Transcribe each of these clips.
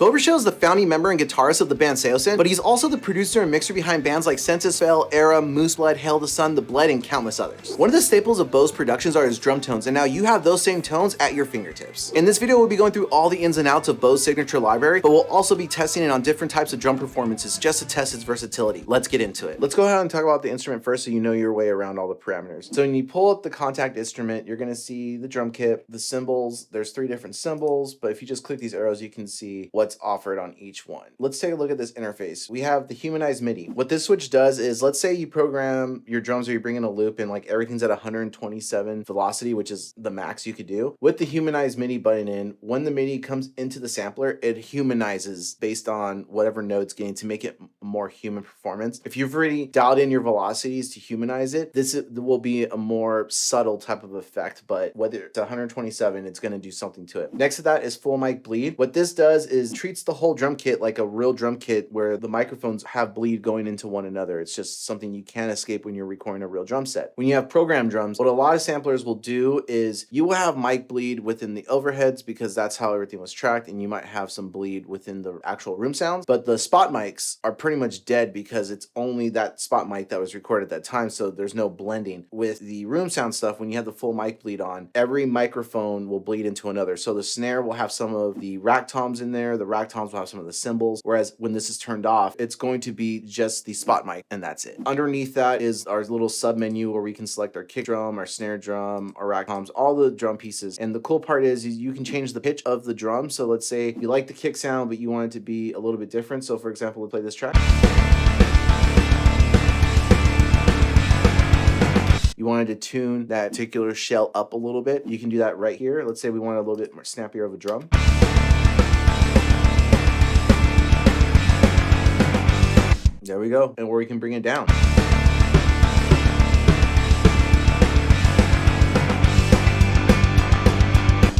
Beau Burchell is the founding member and guitarist of the band Seosin, but he's also the producer and mixer behind bands like Census Fail, Era, Moose Blood, Hail the Sun, The Bled, and countless others. One of the staples of Beau's productions are his drum tones, and now you have those same tones at your fingertips. In this video, we'll be going through all the ins and outs of Beau's signature library, but we'll also be testing it on different types of drum performances just to test its versatility. Let's get into it. Let's go ahead and talk about the instrument first so you know your way around all the parameters. So when you pull up the contact instrument, you're gonna see the drum kit, the cymbals. There's 3 different cymbals, but if you just click these arrows, you can see what's offered on each one. Let's take a look at this interface. We have the humanized MIDI. What this switch does is, let's say you program your drums or you bring in a loop and like everything's at 127 velocity, which is the max you could do. With the humanized MIDI button in, when the MIDI comes into the sampler, it humanizes based on whatever note's gained to make it more human performance. If you've already dialed in your velocities to humanize it, this will be a more subtle type of effect, but whether it's 127, it's going to do something to it. Next to that is full mic bleed. What this does is treats the whole drum kit like a real drum kit where the microphones have bleed going into one another. It's just something you can't escape when you're recording a real drum set. When you have programmed drums, what a lot of samplers will do is you will have mic bleed within the overheads because that's how everything was tracked, and you might have some bleed within the actual room sounds, but the spot mics are pretty much dead because it's only that spot mic that was recorded at that time, so there's no blending. With the room sound stuff, when you have the full mic bleed on, every microphone will bleed into another. So the snare will have some of the rack toms in there, the rack toms will have some of the cymbals, whereas when this is turned off, it's going to be just the spot mic, and that's it. Underneath that is our little sub menu where we can select our kick drum, our snare drum, our rack toms, all the drum pieces. And the cool part is you can change the pitch of the drum. So let's say you like the kick sound, but you want it to be a little bit different. So for example, we'll play this track. You wanted to tune that particular shell up a little bit, you can do that right here. Let's say we want a little bit more snappier of a drum. There we go. And where we can bring it down.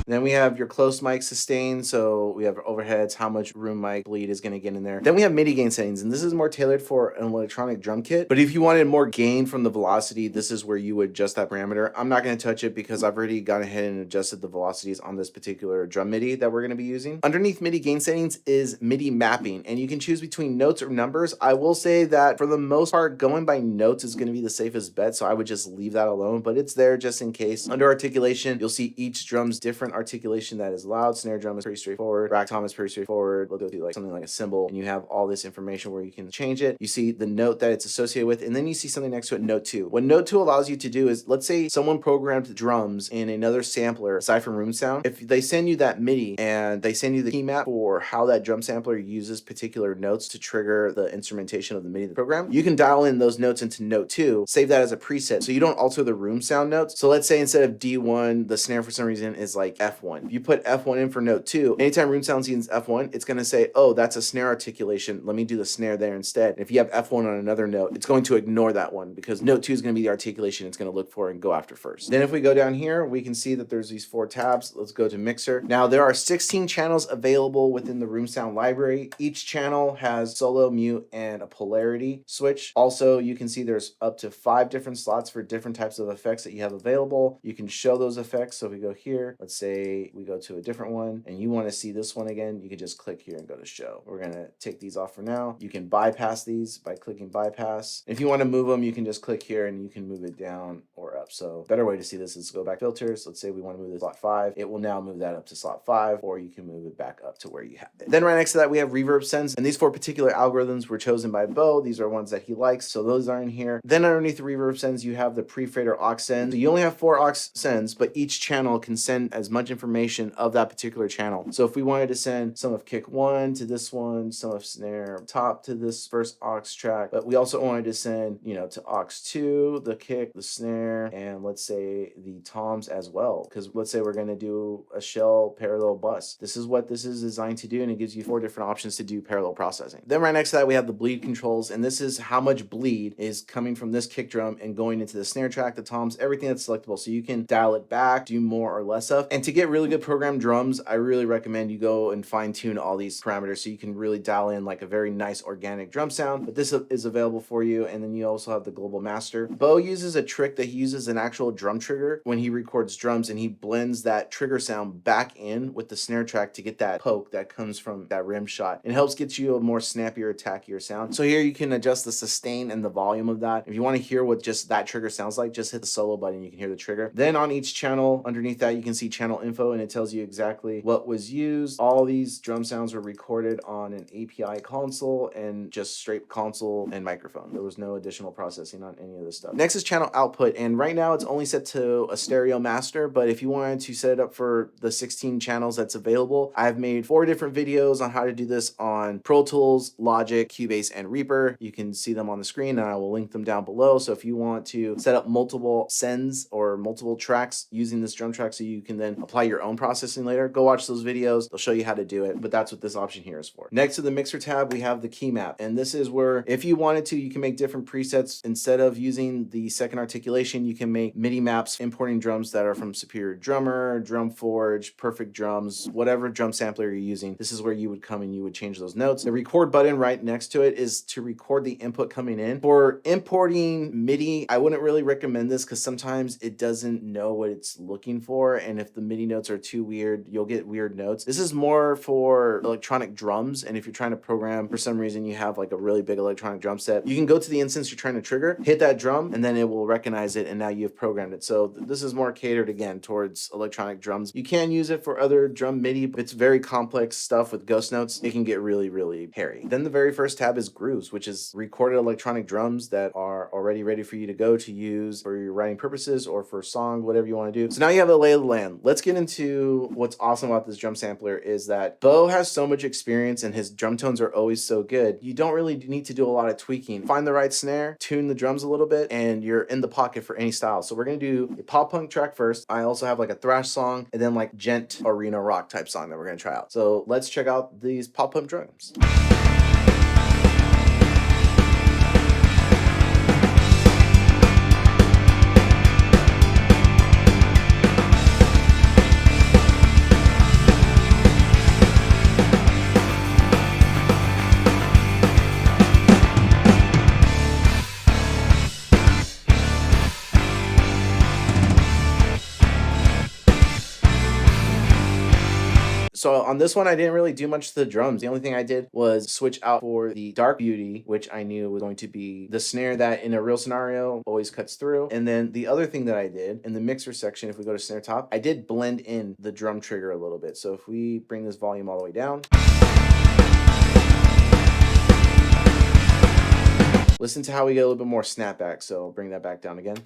Then we have your close mic sustain, so we have overheads, how much room mic bleed is going to get in there. Then we have MIDI gain settings, and this is more tailored for an electronic drum kit. But if you wanted more gain from the velocity, this is where you would adjust that parameter. I'm not going to touch it because I've already gone ahead and adjusted the velocities on this particular drum MIDI that we're going to be using. Underneath MIDI gain settings is MIDI mapping, and you can choose between notes or numbers. I will say that for the most part, going by notes is going to be the safest bet, so I would just leave that alone, but it's there just in case. Under articulation, you'll see each drum's different articulation that is loud. Snare drum is pretty straightforward. Rack tom is pretty straightforward. We'll go through like something like a cymbal, and you have all this information where you can change it. You see the note that it's associated with, and then you see something next to it, note 2. What note 2 allows you to do is, let's say someone programmed drums in another sampler aside from room sound. If they send you that MIDI and they send you the key map for how that drum sampler uses particular notes to trigger the instrumentation of the MIDI program, you can dial in those notes into note 2, save that as a preset so you don't alter the room sound notes. So let's say instead of D1, the snare for some reason is like F1. If you put F1 in for note 2, anytime room sound sees F1, it's going to say, oh, that's a snare articulation. Let me do the snare there instead. And if you have F1 on another note, it's going to ignore that one because note 2 is going to be the articulation it's going to look for and go after first. Then if we go down here, we can see that there's these 4 tabs. Let's go to mixer. Now there are 16 channels available within the room sound library. Each channel has solo, mute, and a polarity switch. Also, you can see there's up to 5 different slots for different types of effects that you have available. You can show those effects. So if we go here, let's say we go to a different one and you want to see this one again, you can just click here and go to show. We're going to take these off for now. You can bypass these by clicking bypass. If you want to move them, you can just click here and you can move it down or up. So better way to see this is go back filters. Let's say we want to move this slot 5. It will now move that up to slot 5, or you can move it back up to where you have it. Then right next to that, we have reverb sends, and these 4 particular algorithms were chosen by Beau. These are ones that he likes, so those are in here. Then underneath the reverb sends, you have the pre-fader aux send. So you only have 4 aux sends, but each channel can send as much information of that particular channel. So if we wanted to send some of kick 1 to this one, some of snare top to this first aux track, but we also wanted to send, to aux 2, the kick, the snare, and let's say the toms as well. Because let's say we're going to do a shell parallel bus. This is what this is designed to do, and it gives you 4 different options to do parallel processing. Then right next to that, we have the bleed controls, and this is how much bleed is coming from this kick drum and going into the snare track, the toms, everything that's selectable. So you can dial it back, do more or less of. And to get really good programmed drums, I really recommend you go and fine tune all these parameters so you can really dial in like a very nice organic drum sound. But this is available for you. And then you also have the global master. Beau uses a trick that he uses an actual drum trigger when he records drums, and he blends that trigger sound back in with the snare track to get that poke that comes from that rim shot. It helps get you a more snappier, attackier sound. So here you can adjust the sustain and the volume of that. If you want to hear what just that trigger sounds like, just hit the solo button, you can hear the trigger. Then on each channel, underneath that, you can see channel info, and it tells you exactly what was used. All these drum sounds were recorded on an API console and just straight console and microphone. There was no additional processing on any of this stuff. Next is channel output, and right now it's only set to a stereo master, but if you wanted to set it up for the 16 channels that's available, I've made 4 different videos on how to do this on Pro Tools, Logic, Cubase, and Reaper. You can see them on the screen, and I will link them down below. So if you want to set up multiple sends or multiple tracks using this drum track so you can then apply your own processing later, go watch those videos. They'll show you how to do it, but that's what this option here is for. Next to the mixer tab, we have the key map, and this is where if you wanted to, you can make different presets. Instead of using the second articulation, you can make MIDI maps importing drums that are from Superior Drummer, Drum Forge, Perfect Drums, whatever drum sampler you're using. This is where you would come and you would change those notes. The record button right next to it is to record the input coming in. For importing MIDI, I wouldn't really recommend this because sometimes it doesn't know what it's looking for, and if the MIDI notes are too weird, you'll get weird notes. This is more for electronic drums, and if you're trying to program, for some reason you have like a really big electronic drum set, you can go to the instance you're trying to trigger, hit that drum, and then it will recognize it, and now you've programmed it. So this is more catered again towards electronic drums. You can use it for other drum MIDI, but it's very complex stuff with ghost notes. It can get really, really hairy. Then the very first tab is grooves, which is recorded electronic drums that are already ready for you to go to use for your writing purposes or for song, whatever you want to do. So now you have a lay of the land. Let's get into what's awesome about this drum sampler is that Beau has so much experience and his drum tones are always so good. You don't really need to do a lot of tweaking. Find the right snare, tune the drums a little bit, and you're in the pocket for any style. So we're going to do a pop punk track first. I also have like a thrash song and then like gent arena rock type song that we're going to try out. So let's check out these pop punk drums. So on this one, I didn't really do much to the drums. The only thing I did was switch out for the dark beauty, which I knew was going to be the snare that in a real scenario always cuts through. And then the other thing that I did in the mixer section, if we go to snare top, I did blend in the drum trigger a little bit. So if we bring this volume all the way down, listen to how we get a little bit more snapback. So I'll bring that back down again.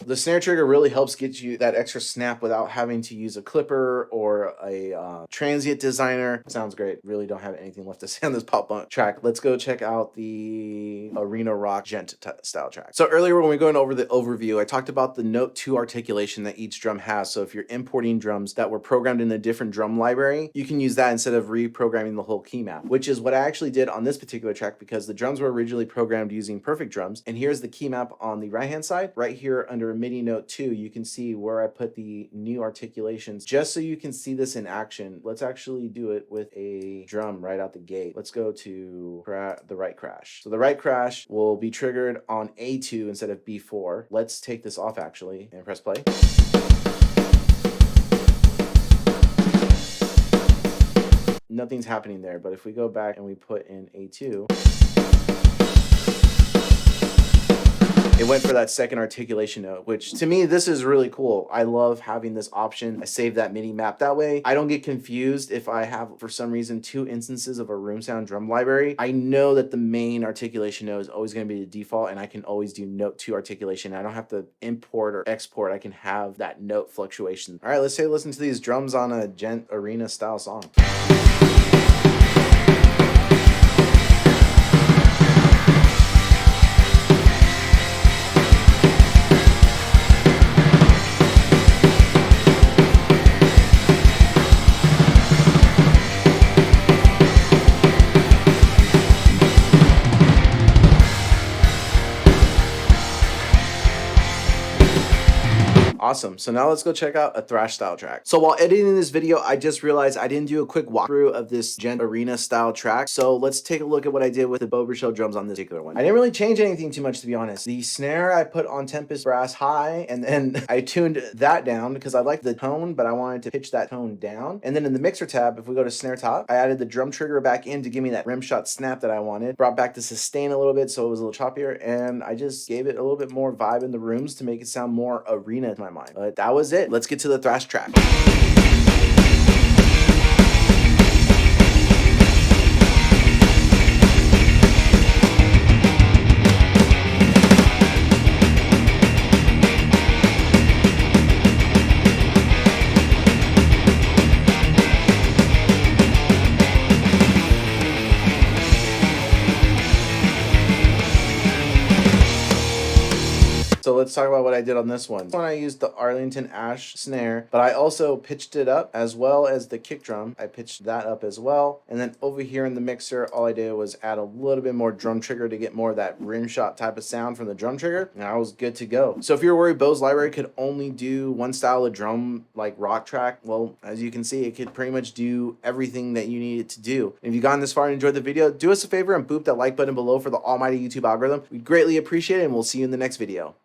The snare trigger really helps get you that extra snap without having to use a clipper or a transient designer. Sounds great. Really don't have anything left to say on this pop punk track. Let's go check out the arena rock gent style track. So earlier when we were going over the overview, I talked about the note 2 articulation that each drum has. So if you're importing drums that were programmed in a different drum library, you can use that instead of reprogramming the whole key map, which is what I actually did on this particular track because the drums were originally programmed using Perfect Drums. And here's the key map on the right hand side. Right here under MIDI note 2, you can see where I put the new articulations. Just so you can see this in action, let's actually do it with a drum right out the gate. Let's go to the right crash. So the right crash will be triggered on A2 instead of B4. Let's take this off actually and press play. Nothing's happening there, but if we go back and we put in A2, it went for that second articulation note, which to me, this is really cool. I love having this option. I save that MIDI map that way. I don't get confused if I have, for some reason, 2 instances of a room sound drum library. I know that the main articulation note is always going to be the default, and I can always do note 2 articulation. I don't have to import or export. I can have that note fluctuation. All right, let's take a listen to these drums on a gent arena style song. Awesome. So now let's go check out a thrash style track. So while editing this video, I just realized I didn't do a quick walkthrough of this Gen arena style track. So let's take a look at what I did with the Beau Burchell drums on this particular one. I didn't really change anything too much, to be honest. The snare I put on Tempest brass high, and then I tuned that down because I liked the tone, but I wanted to pitch that tone down. And then in the mixer tab, if we go to snare top, I added the drum trigger back in to give me that rim shot snap that I wanted. Brought back the sustain a little bit so it was a little choppier, and I just gave it a little bit more vibe in the rooms to make it sound more arena to my mind. But that was it. Let's get to the thrash track. So let's talk about what I did on this one. This one I used the Arlington Ash snare, but I also pitched it up as well as the kick drum. I pitched that up as well. And then over here in the mixer, all I did was add a little bit more drum trigger to get more of that rim shot type of sound from the drum trigger. And I was good to go. So if you're worried Beau's library could only do one style of drum, like rock track, well, as you can see, it could pretty much do everything that you need it to do. And if you've gotten this far and enjoyed the video, do us a favor and boop that like button below for the almighty YouTube algorithm. We'd greatly appreciate it, and we'll see you in the next video.